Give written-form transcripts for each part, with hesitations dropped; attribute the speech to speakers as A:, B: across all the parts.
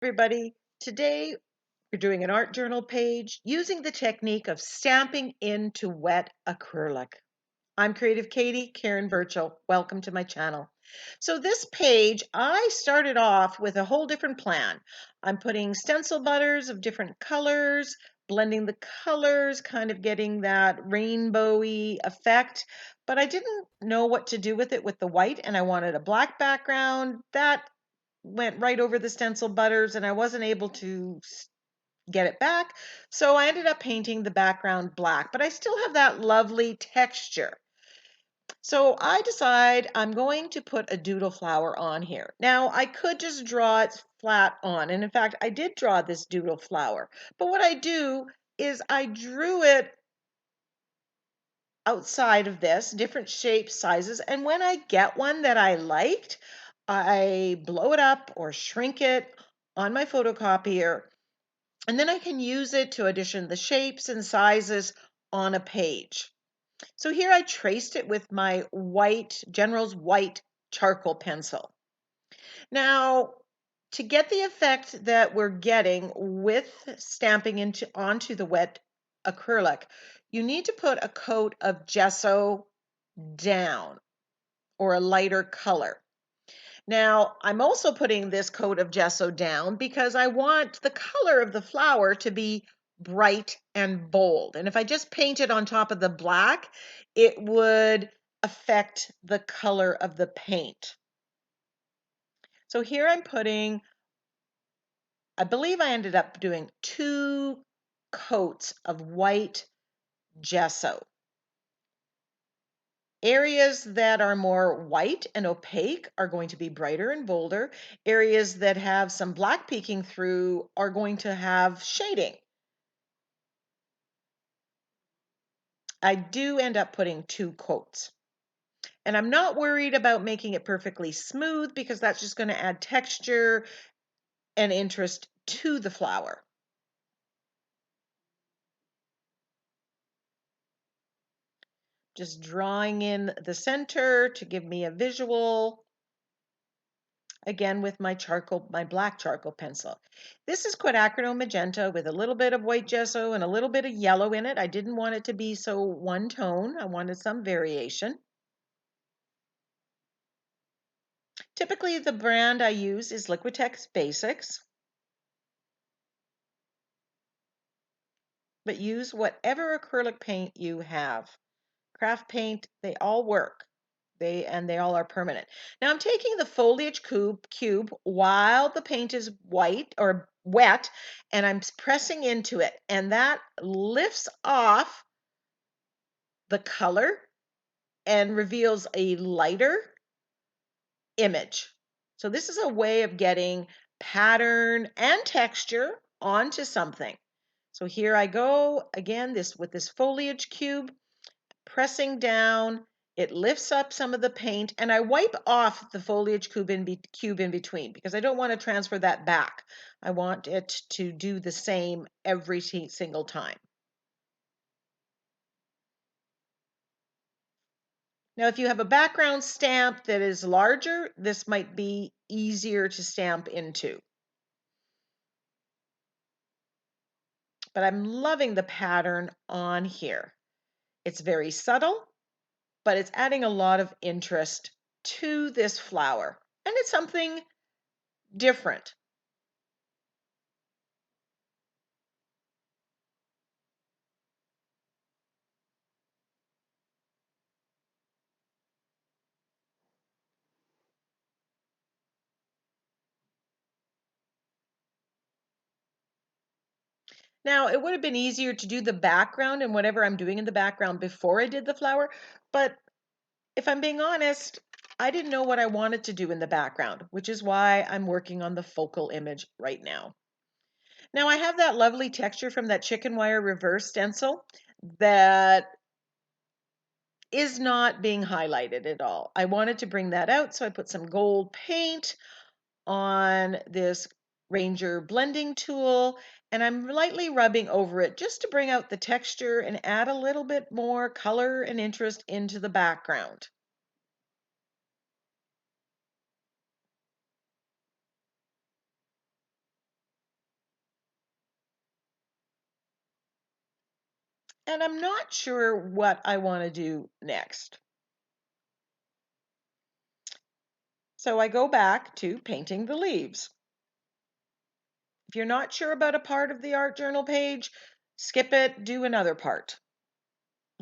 A: Everybody. Today we're doing an art journal page using the technique of stamping into wet acrylic. I'm Creative Katie, Karen Burchill. Welcome to my channel. So this page, I started off with a whole different plan. I'm putting stencil butters of different colors, blending the colors, kind of getting that rainbowy effect, but I didn't know what to do with it with the white, and I wanted a black background. That went right over the stencil butters and I wasn't able to get it back. So I ended up painting the background black, but I still have that lovely texture. So I decide I'm going to put a doodle flower on here. Now I could just draw it flat on. And in fact, I did draw this doodle flower. But what I do is I drew it outside of this, different shapes, sizes. And when I get one that I liked, I blow it up or shrink it on my photocopier, and then I can use it to addition the shapes and sizes on a page. So here I traced it with my General's white charcoal pencil. Now, to get the effect that we're getting with stamping onto the wet acrylic, you need to put a coat of gesso down or a lighter color. Now, I'm also putting this coat of gesso down because I want the color of the flower to be bright and bold. And if I just paint it on top of the black, it would affect the color of the paint. So here I'm putting, I believe I ended up doing 2 coats of white gesso. Areas that are more white and opaque are going to be brighter and bolder. Areas that have some black peeking through are going to have shading. I do end up putting 2 coats. And I'm not worried about making it perfectly smooth because that's just going to add texture and interest to the flower. Just drawing in the center to give me a visual. Again with my black charcoal pencil. This is quinacridone magenta with a little bit of white gesso and a little bit of yellow in it. I didn't want it to be so one tone. I wanted some variation. Typically the brand I use is Liquitex Basics, but use whatever acrylic paint you have. Craft paint, they all work. They all are permanent. Now I'm taking the foliage cube while the paint is white or wet, and I'm pressing into it, and that lifts off the color and reveals a lighter image. So this is a way of getting pattern and texture onto something. So here I go again with this foliage cube, pressing down. It lifts up some of the paint, and I wipe off the foliage cube in between because I don't want to transfer that back. I want it to do the same every single time. Now, if you have a background stamp that is larger, this might be easier to stamp into. But I'm loving the pattern on here. It's very subtle, but it's adding a lot of interest to this flower. And it's something different. Now, it would have been easier to do the background and whatever I'm doing in the background before I did the flower, but if I'm being honest, I didn't know what I wanted to do in the background, which is why I'm working on the focal image right now. Now, I have that lovely texture from that chicken wire reverse stencil that is not being highlighted at all. I wanted to bring that out, so I put some gold paint on this Ranger blending tool, and I'm lightly rubbing over it just to bring out the texture and add a little bit more color and interest into the background. and I'm not sure what I want to do next. So I go back to painting the leaves. If you're not sure about a part of the art journal page, skip it, do another part.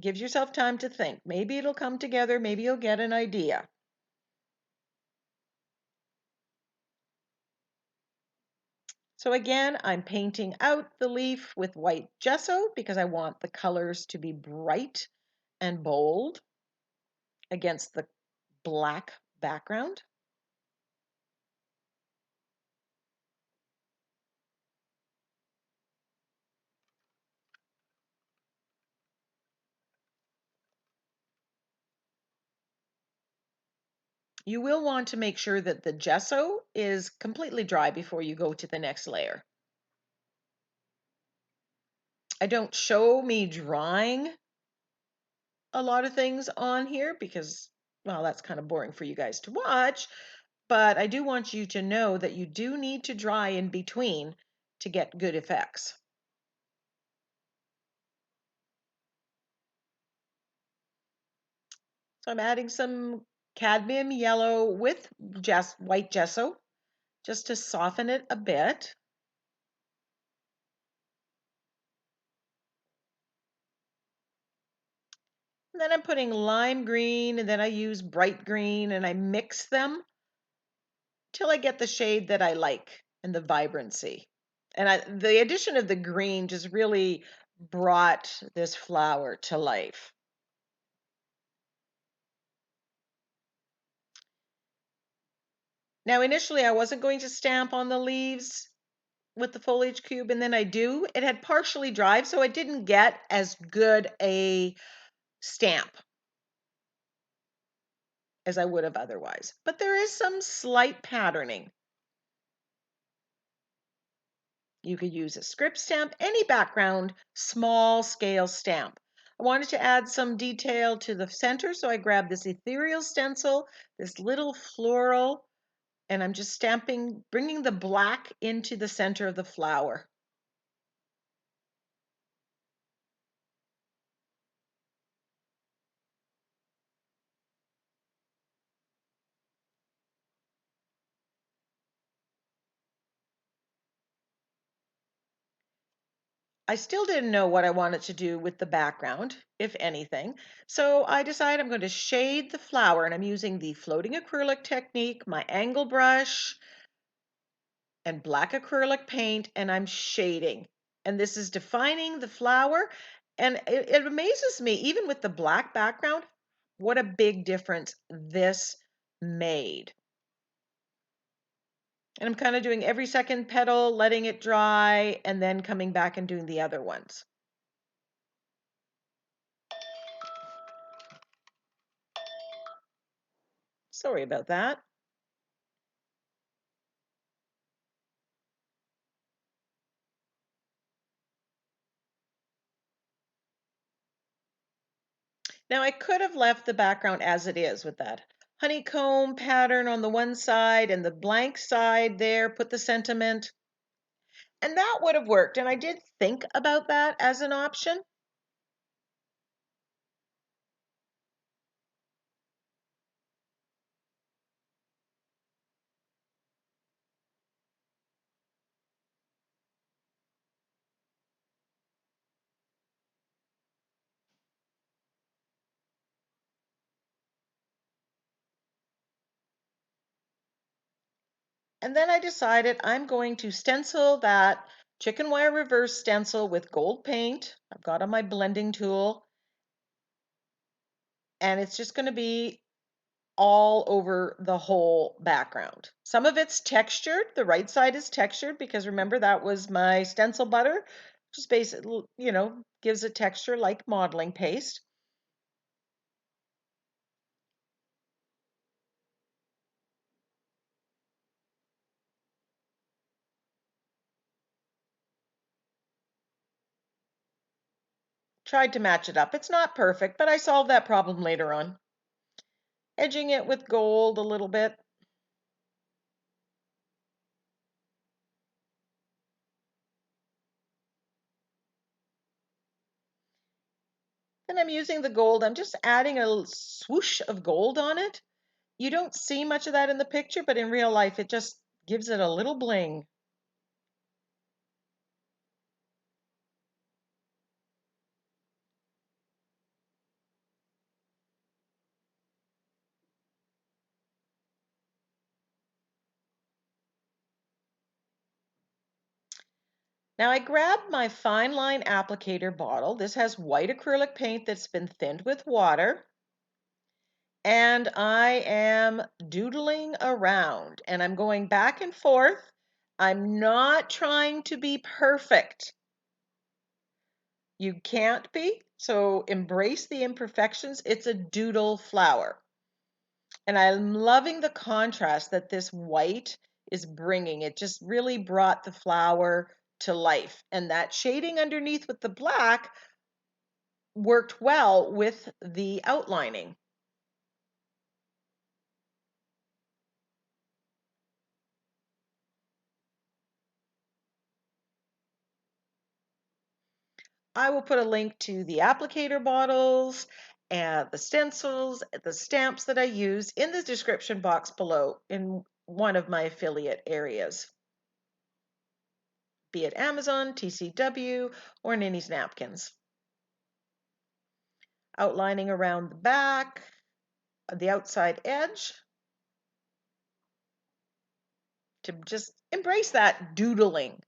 A: Give yourself time to think. Maybe it'll come together, maybe you'll get an idea. So again, I'm painting out the leaf with white gesso because I want the colors to be bright and bold against the black background. You will want to make sure that the gesso is completely dry before you go to the next layer. I don't show me drying a lot of things on here because, well, that's kind of boring for you guys to watch, but I do want you to know that you do need to dry in between to get good effects. So I'm adding some cadmium yellow with white gesso just to soften it a bit. And then I'm putting lime green, and then I use bright green, and I mix them till I get the shade that I like and the vibrancy. And the addition of the green just really brought this flower to life. Now, initially, I wasn't going to stamp on the leaves with the foliage cube, and then I do. It had partially dried, so I didn't get as good a stamp as I would have otherwise. But there is some slight patterning. You could use a script stamp, any background, small scale stamp. I wanted to add some detail to the center, so I grabbed this ethereal stencil, this little floral, and I'm just stamping, bringing the black into the center of the flower. I still didn't know what I wanted to do with the background, if anything. So I decided I'm going to shade the flower, and I'm using the floating acrylic technique, my angle brush, and black acrylic paint, and I'm shading. And this is defining the flower. And it amazes me, even with the black background, what a big difference this made. And I'm kind of doing every second petal, letting it dry, and then coming back and doing the other ones. Sorry about that. Now I could have left the background as it is with that honeycomb pattern on the one side and the blank side there, put the sentiment, and that would have worked. And I did think about that as an option. And then I decided I'm going to stencil that chicken wire reverse stencil with gold paint I've got on my blending tool. And it's just going to be all over the whole background. Some of it's textured. The right side is textured because remember that was my stencil butter, just basically, gives a texture like modeling paste. Tried to match it up. It's not perfect, but I solved that problem later on. Edging it with gold a little bit. Then I'm using the gold. I'm just adding a little swoosh of gold on it. You don't see much of that in the picture, but in real life, it just gives it a little bling. Now I grabbed my fine line applicator bottle. This has white acrylic paint that's been thinned with water. And I am doodling around and I'm going back and forth. I'm not trying to be perfect. You can't be, so embrace the imperfections. It's a doodle flower. And I'm loving the contrast that this white is bringing. It just really brought the flower to life. And that shading underneath with the black worked well with the outlining. I will put a link to the applicator bottles and the stencils, the stamps that I use in the description box below in one of my affiliate areas, be it Amazon, TCW, or NinnysNapkins. Outlining around the back, the outside edge, to just embrace that doodling.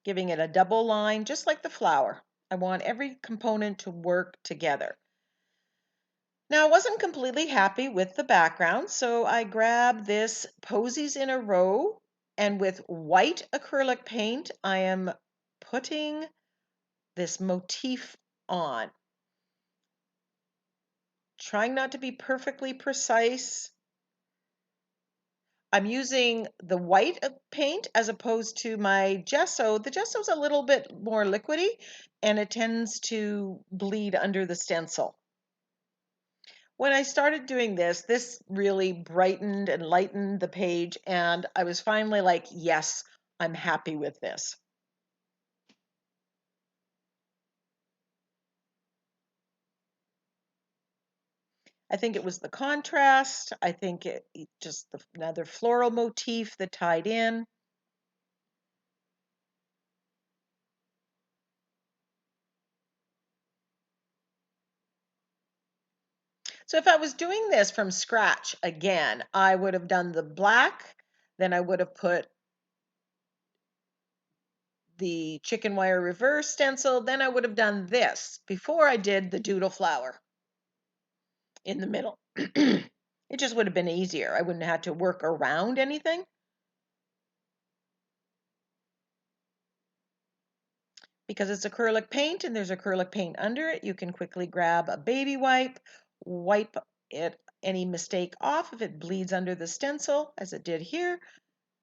A: Giving it a double line, just like the flower. I want every component to work together. Now, I wasn't completely happy with the background, so I grabbed this Posies in a Row, and with white acrylic paint, I am putting this motif on. Trying not to be perfectly precise. I'm using the white paint as opposed to my gesso. The gesso's a little bit more liquidy, and it tends to bleed under the stencil. When I started doing this really brightened and lightened the page, and I was finally like, yes, I'm happy with this. I think it was the contrast. I think it just another floral motif that tied in. So if I was doing this from scratch again, I would have done the black, then I would have put the chicken wire reverse stencil, then I would have done this before I did the doodle flower in the middle. It just would have been easier. I wouldn't have had to work around anything. Because it's acrylic paint and there's acrylic paint under it, you can quickly grab a baby wipe it any mistake off if it bleeds under the stencil, as it did here,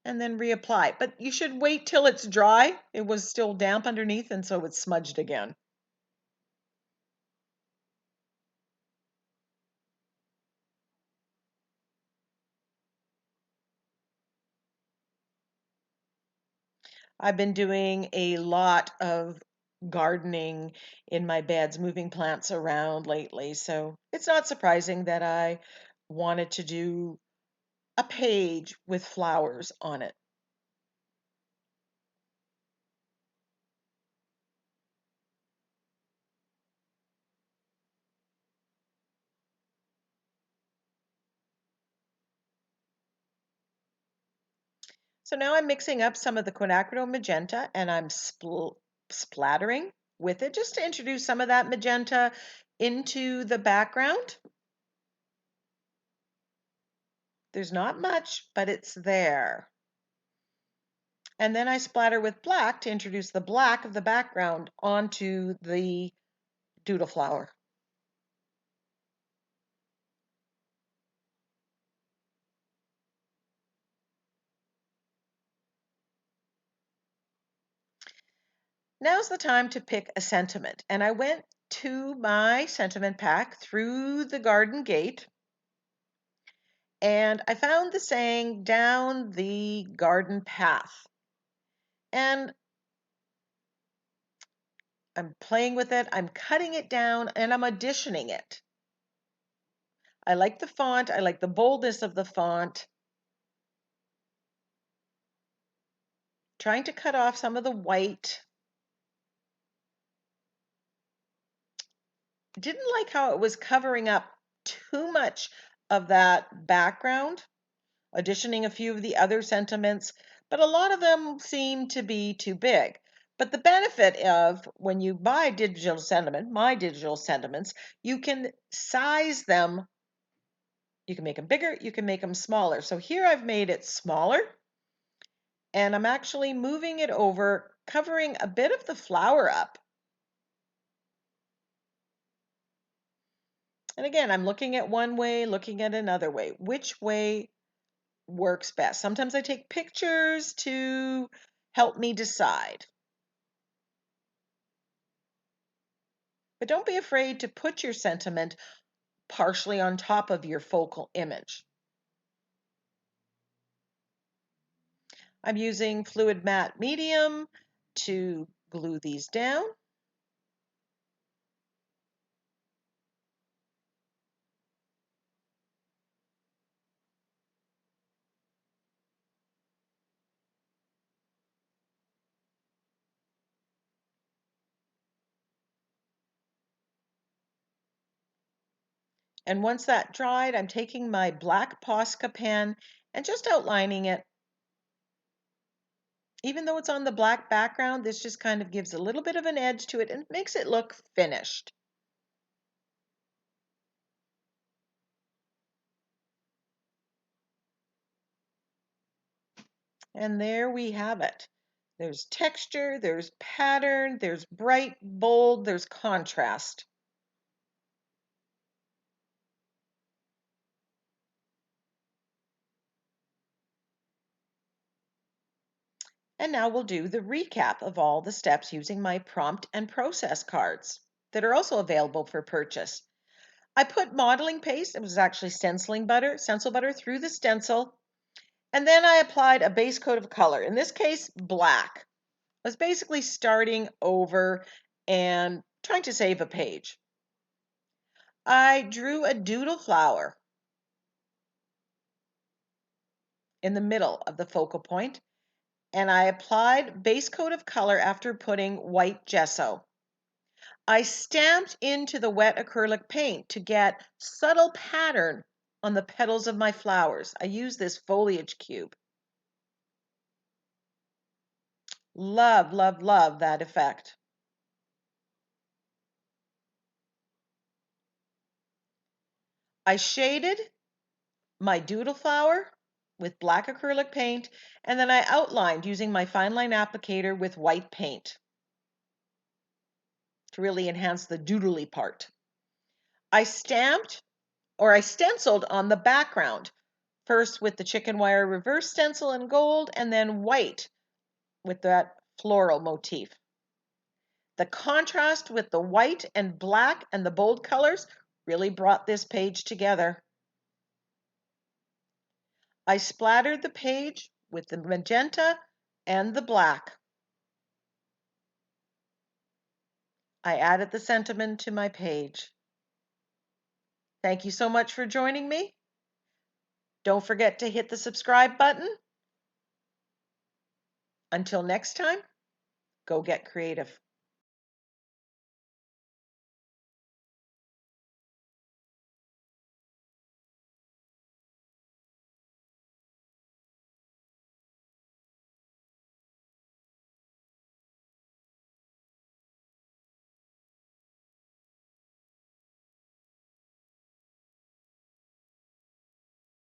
A: and then reapply. But you should wait till it's dry. It was still damp underneath, and so it's smudged again. I've been doing a lot of gardening in my beds, moving plants around lately, so it's not surprising that I wanted to do a page with flowers on it. So now I'm mixing up some of the quinacridone magenta and I'm splattering with it just to introduce some of that magenta into the background. There's not much, but it's there. And then I splatter with black to introduce the black of the background onto the doodle flower. Now's the time to pick a sentiment. And I went to my sentiment pack through the garden gate and I found the saying down the garden path. and I'm playing with it. I'm cutting it down and I'm auditioning it. I like the font. I like the boldness of the font. Trying to cut off some of the white. Didn't like how it was covering up too much of that background, auditioning a few of the other sentiments, but a lot of them seem to be too big. But the benefit of when you buy digital sentiment, my digital sentiments, you can size them. You can make them bigger, you can make them smaller. So here I've made it smaller, and I'm actually moving it over, covering a bit of the flower up. And again, I'm looking at one way, looking at another way. Which way works best? Sometimes I take pictures to help me decide. But don't be afraid to put your sentiment partially on top of your focal image. I'm using fluid matte medium to glue these down. And once that dried, I'm taking my black Posca pen and just outlining it. Even though it's on the black background, this just kind of gives a little bit of an edge to it and makes it look finished. And there we have it. There's texture, there's pattern, there's bright, bold, there's contrast. And now we'll do the recap of all the steps using my prompt and process cards that are also available for purchase. I put modeling paste, it was actually stencil butter through the stencil, and then I applied a base coat of color, in this case, black. I was basically starting over and trying to save a page. I drew a doodle flower in the middle of the focal point, and I applied base coat of color after putting white gesso. I stamped into the wet acrylic paint to get subtle pattern on the petals of my flowers. I use this foliage cube. Love, love, love that effect. I shaded my doodle flower with black acrylic paint, and then I outlined using my fine line applicator with white paint to really enhance the doodly part. I stenciled on the background, first with the chicken wire reverse stencil in gold, and then white with that floral motif. The contrast with the white and black and the bold colors really brought this page together. I splattered the page with the magenta and the black. I added the sentiment to my page. Thank you so much for joining me. Don't forget to hit the subscribe button. Until next time, go get creative.